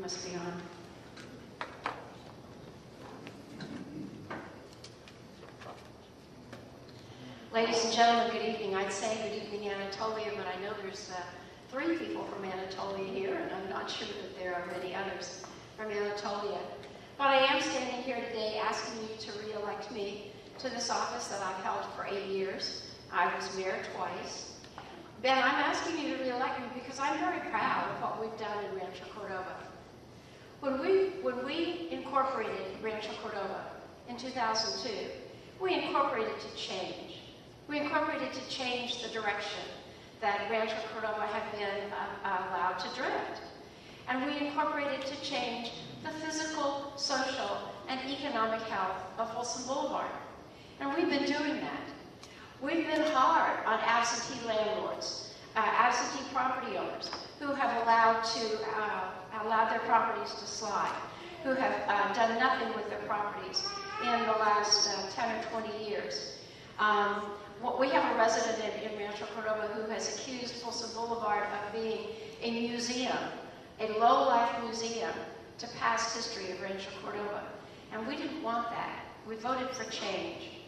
must be on. Ladies and gentlemen, good evening. I'd say good evening, Anatolia, but I know there's 3 people from Anatolia here, and I'm not sure that there are many others from Anatolia. But I am standing here today asking you to re-elect me to this office that I've held for 8 years. I was mayor twice. Ben, I'm asking you to re-elect me because I'm very proud of what we've done in Rancho Cordova. When we incorporated Rancho Cordova in 2002, we incorporated to change. We incorporated to change the direction that Rancho Cordova had been allowed to drift. And we incorporated to change the physical, social, and economic health of Folsom Boulevard. And we've been doing that. We've been hard on absentee landlords, absentee property owners who have allowed their properties to slide, who have done nothing with their properties in the last 10 or 20 years. We have a resident in Rancho Cordova who has accused Folsom Boulevard of being a museum, a low-life museum to past history of Rancho Cordova. And we didn't want that. We voted for change.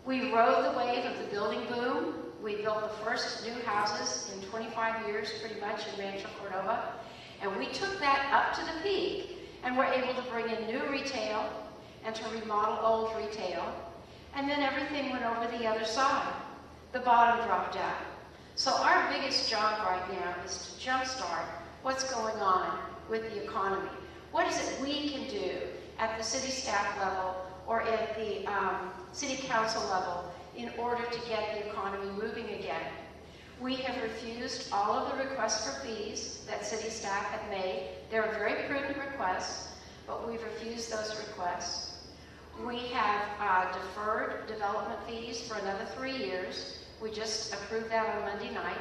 We rode the wave of the building boom. We built the first new houses in 25 years, pretty much, in Rancho Cordova. And we took that up to the peak and were able to bring in new retail and to remodel old retail. And then everything went over the other side. The bottom dropped out. So our biggest job right now is to jumpstart what's going on with the economy. What is it we can do at the city staff level or at the city council level in order to get the economy moving again? We have refused all of the requests for fees that city staff had made. They're very prudent requests, but we've refused those requests. We have deferred development fees for another 3 years. We just approved that on Monday night.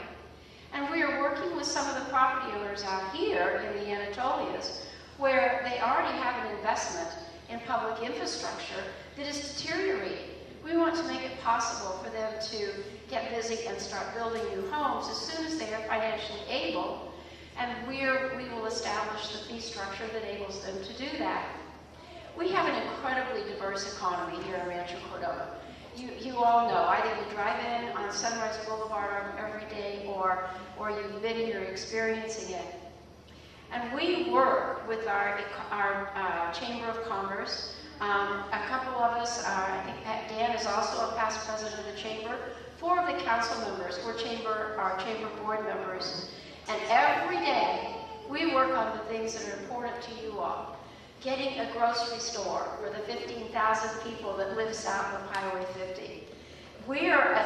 And we are working with some of the property owners out here in the Anatolias where they already have an investment in public infrastructure that is deteriorating. We want to make it possible for them to get busy and start building new homes as soon as they are financially able, and we will establish the fee structure that enables them to do that. We have an incredibly diverse economy here in Rancho Cordova. You all know, either you drive in on Sunrise Boulevard every day or you've been here experiencing it. And we work with our Chamber of Commerce. A couple of us, I think Dan is also a past president of the Chamber. 4 of the council members were our Chamber board members. And every day, we work on the things that are important to you all. Getting a grocery store for the 15,000 people that live south of Highway 50.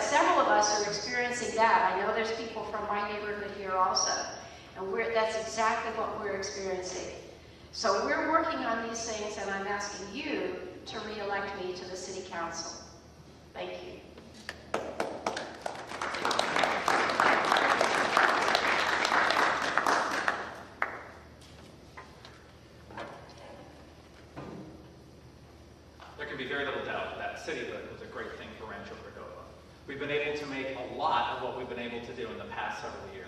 Several of us are experiencing that. I know there's people from my neighborhood here also. And that's exactly what we're experiencing. So we're working on these things, and I'm asking you to re-elect me to the City Council. Thank you. There can be very little doubt that cityhood was a great thing for Rancho Cordova. We've been able to make a lot of what we've been able to do in the past several years.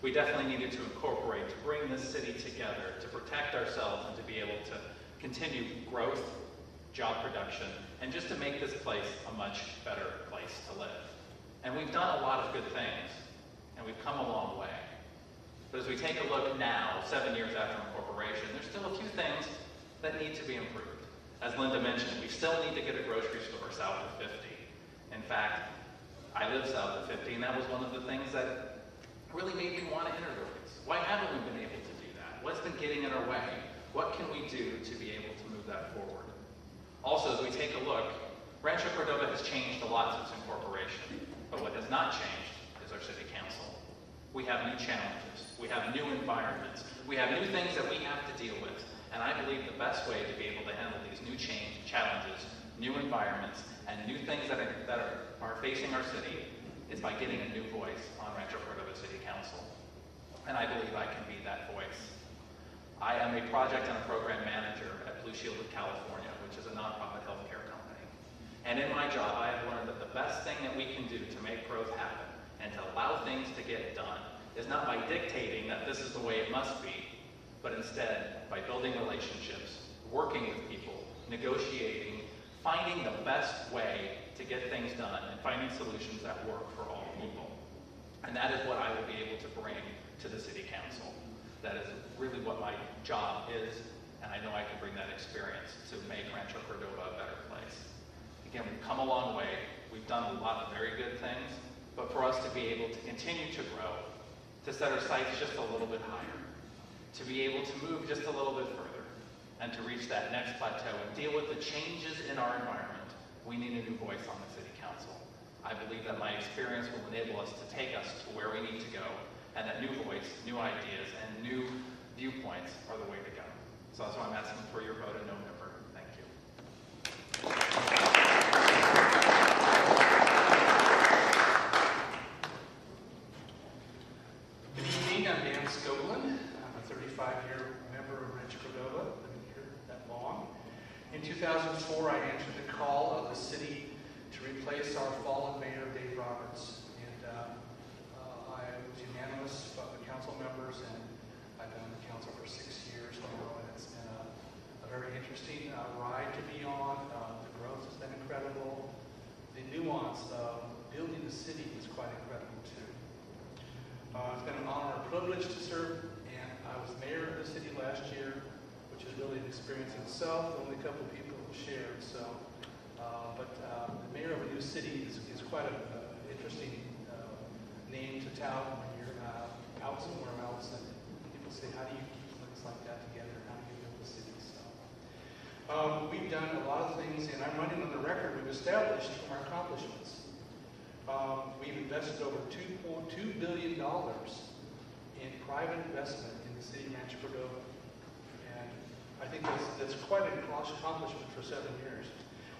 We definitely needed to incorporate, to bring this city together, to protect ourselves and to be able to continue growth, job production, and just to make this place a much better place to live. And we've done a lot of good things, and we've come a long way. But as we take a look now, 7 years after incorporation, there's still a few things that need to be improved. As Linda mentioned, we still need to get a grocery store south of 50. In fact, I live south of 50, and that was one of the things that really made me want to enter the race. Why haven't we been able to do that? What's been getting in our way? What can we do to be able to move that forward? Also, as we take a look, Rancho Cordova has changed a lot since incorporation, but what has not changed is our city council. We have new challenges. We have new environments. We have new things that we have to deal with. And I believe the best way to be able to handle these new challenges, new environments, and new things that are facing our city is by getting a new voice on Rancho Cordova City Council. And I believe I can be that voice. I am a project and a program manager at Blue Shield of California, which is a nonprofit healthcare company. And in my job, I have learned that the best thing that we can do to make growth happen and to allow things to get done is not by dictating that this is the way it must be, but instead by building relationships, working with people, negotiating, finding the best way to get things done, and finding solutions that work for all people. And that is what I will be able to bring to the City Council. That is really what my job is, and I know I can bring that experience to make Rancho Cordova a better place. Again, we've come a long way. We've done a lot of very good things, but for us to be able to continue to grow, to set our sights just a little bit higher, to be able to move just a little bit further, and to reach that next plateau and deal with the changes in our environment, we need a new voice on the City Council. I believe that my experience will enable us to take us to where we need to go, and that new voice, new ideas, and new viewpoints are the way to go. So that's why I'm asking for your vote in November. Thank you. Good evening, I'm Dan Scoglin. I'm a 35-year member of Rancho Cordova. I've been here that long. In 2004, I answered the call of the city to replace our fallen mayor, Dave Roberts. And I was unanimous by the council members, and I've been on the council for 6 years now, and it's been a very interesting ride to be on. The growth has been incredible. The nuance of building the city is quite incredible, too. It's been an honor and privilege to serve, and I was mayor of the city last year, which is really an experience in itself. Only a couple of people have shared, so. The mayor of a new city is quite an interesting name to tout when you're out somewhere else, and people say, how do you keep things like that together? How do you build the city? So, we've done a lot of things, and I'm running on the record we've established from our accomplishments. We've invested over $2.2 billion in private investment in the city of Rancho Cordova. And I think that's quite an accomplishment for 7 years.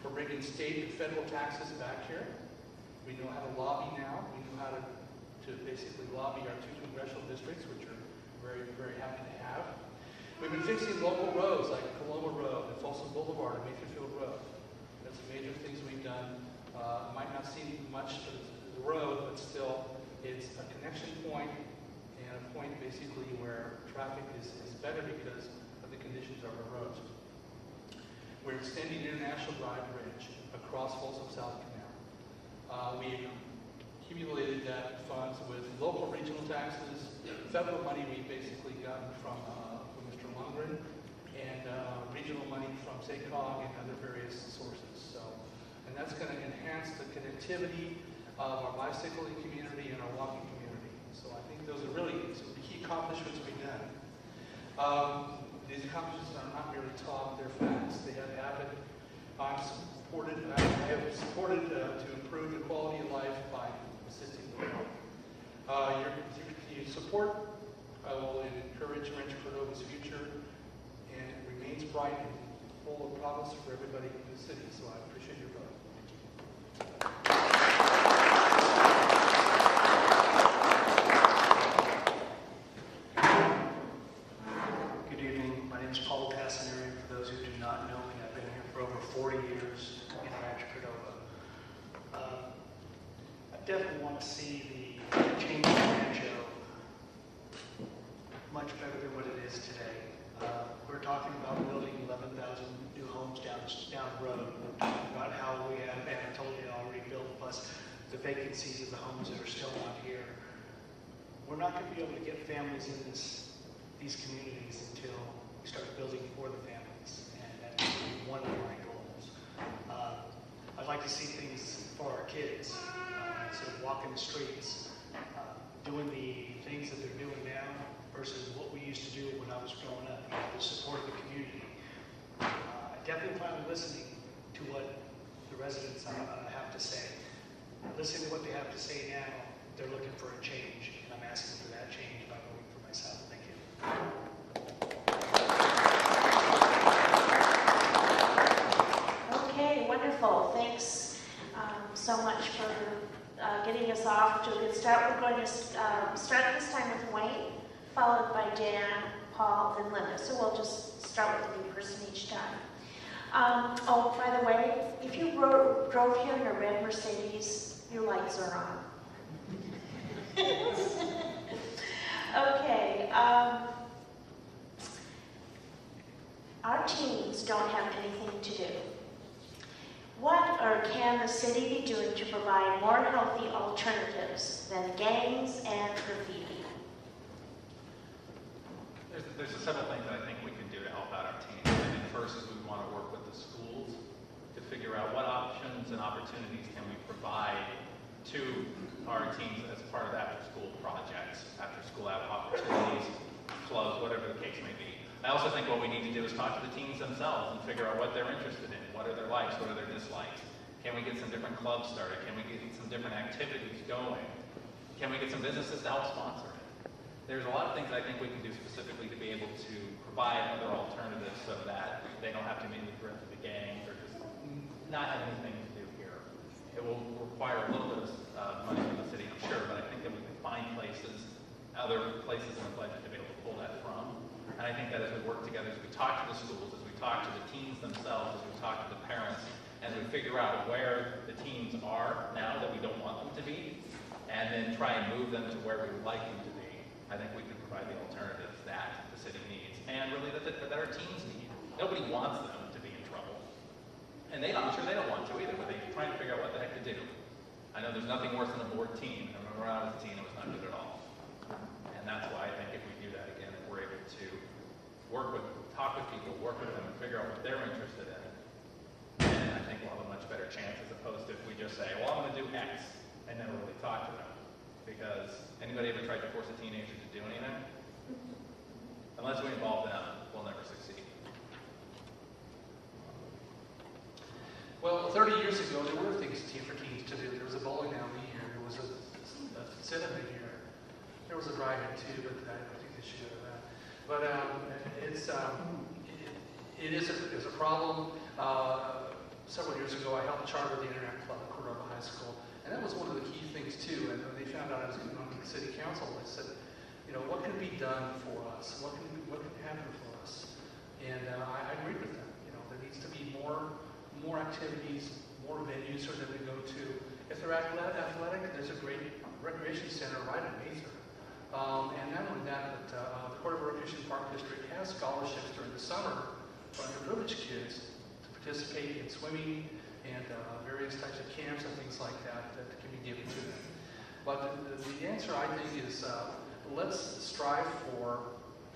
We're bringing state and federal taxes back here. We know how to lobby now. We know how to basically lobby our 2 congressional districts, which are very, very happy to have. We've been fixing local roads like Coloma Road and Folsom Boulevard and Matherfield Road. That's major things we've done. Might not seem much to the road, but still, it's a connection point and a point basically where traffic is better because of the conditions of our roads. We're extending International Drive Bridge across Folsom South Canal. We've accumulated that funds with local regional taxes, federal money we've basically gotten from Mr. Lundgren, and regional money from SACOG and other various sources. So. And that's going to enhance the connectivity of our bicycling community and our walking community. So I think those are really some of the key accomplishments we've done. These accomplishments are not merely talk, they're facts. They have happened. I have supported to improve the quality of life by assisting the world. Your support will encourage Rancho Cordova's future, and it remains bright and full of promise for everybody in the city. So I appreciate your vote. Good evening. My name is Paul Tassinari. For those who do not know me, I've been here for over 40 years in Rancho Cordova. I definitely want to see the change in Rancho much better than what it is today. We're talking about building 11,000 new homes down the road. We're talking about how we have Anatolia already built, plus the vacancies of the homes that are still not here. We're not going to be able to get families in these communities until we start building for the families, and that's one of my goals. I'd like to see things for our kids, instead of walking the streets, doing the things that they're doing now versus what we used to do when I was growing up, the support of the community. I definitely plan on listening to what the residents have to say. Listening to what they have to say now, they're looking for a change, and I'm asking for that change by voting for myself. Thank you. Okay, wonderful. Thanks so much for getting us off to a good start. We're going to start this time with Wayne, followed by Dan, Paul, then Linda. So we'll just start with a new person each time. Oh, by the way, if you drove here in a red Mercedes, your lights are on. Our teens don't have anything to do. What or can the city be doing to provide more healthy alternatives than gangs and graffiti? There's several things that I think we can do to help out our teams. I think first is we want to work with the schools to figure out what options and opportunities can we provide to our teams as part of after-school projects, after-school opportunities, clubs, whatever the case may be. I also think what we need to do is talk to the teams themselves and figure out what they're interested in. What are their likes? What are their dislikes? Can we get some different clubs started? Can we get some different activities going? Can we get some businesses to help sponsor it? There's a lot of things I think we can do specifically to be able to provide other alternatives so that they don't have to be in the grip of the gangs or just not have anything to do here. It will require a little bit of money from the city, I'm sure, but I think that we can find places, other places in the budget to be able to pull that from. And I think that as we work together, as we talk to the schools, as we talk to the teens themselves, as we talk to the parents, and we figure out where the teens are now that we don't want them to be, and then try and move them to where we would like them to be, I think we can provide the alternatives that the city needs, and really that our teens need. Nobody wants them to be in trouble. And I'm sure they don't want to either, but they're trying to figure out what the heck to do. I know there's nothing worse than a bored teen. I remember when I was a teen, it was not good at all. And that's why I think if we do that again, if we're able to talk with people, work with them, and figure out what they're interested in, then I think we'll have a much better chance as opposed to if we just say, well, I'm going to do X, and never really talk to them. Because anybody ever tried to force a teenager to do anything? Unless we involve them, we'll never succeed. Well, 30 years ago, there were things for teens to do. There was a bowling alley here. There was a cinema here. There was a drive-in too, but I think they should go to that. But it is a problem. Several years ago, I helped charter the Internet Club at Cordova High School, and that was one of the key things too. And when they found out I was going on to the city council, they said, what can be done for us? What can happen for us? And I agree with them. There needs to be more activities, more venues for them to go to. If they're athletic, there's a great recreation center right in Mazer. And not only that, but the Cordova Recreation Park District has scholarships during the summer for underprivileged kids to participate in swimming and various types of camps and things like that can be given to them. But the answer, I think, is let's strive for,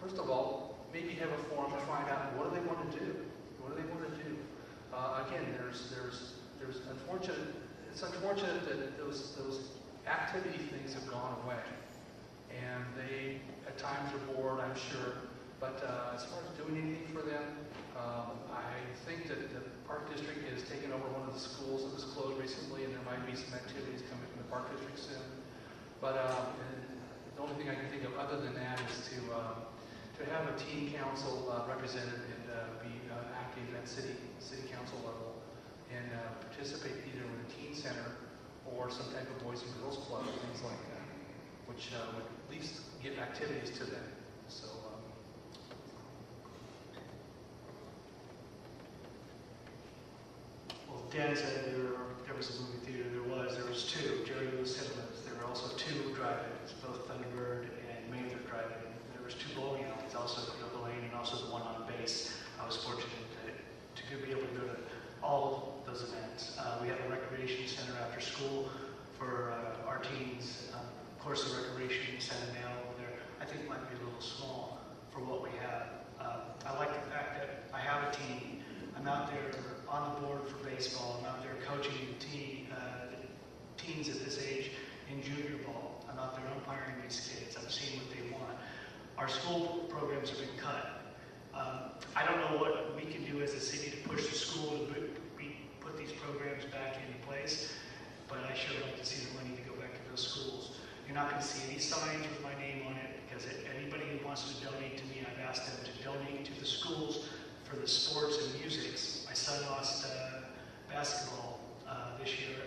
first of all, maybe have a forum to find out what do they want to do. What do they want to do? Again, there's unfortunate. It's unfortunate that those activity things have gone away, and they at times are bored, I'm sure. But as far as doing anything for them, I think that the Park District has taken over one of the schools that was closed recently, and there might be some activities coming from the Park District soon. But the only thing I can think of other than that is to have a teen council represented and be active at city council level and participate either in a teen center or some type of boys and girls club, things like that, which would at least give activities to them. So. Well, Dan said there was a movie theater. There was two, Jerry Lewis Cinemas. There were also two drive-ins, both Thunderbird and Mather Drive-In. There was two bowling alleys, also Cordova Lane and also the one on base. I was fortunate to be able to go to all of those events. We have a recreation center after school for our teens. Of course, the recreation center now over there, I think might be a little small for what we have. I like the fact that I have a team. I'm out there on the board for baseball. I'm out there coaching the teens at this age in junior ball. I'm out there umpiring these kids. I'm seeing what they want. Our school programs have been cut. I don't know what we can do as a city to push the school to put these programs back into place, but I sure like to see the money to go back to those schools. You're not going to see any signs with my name on it because anybody who wants to donate to me, I've asked them to donate to the schools for the sports and musics. My son lost basketball this year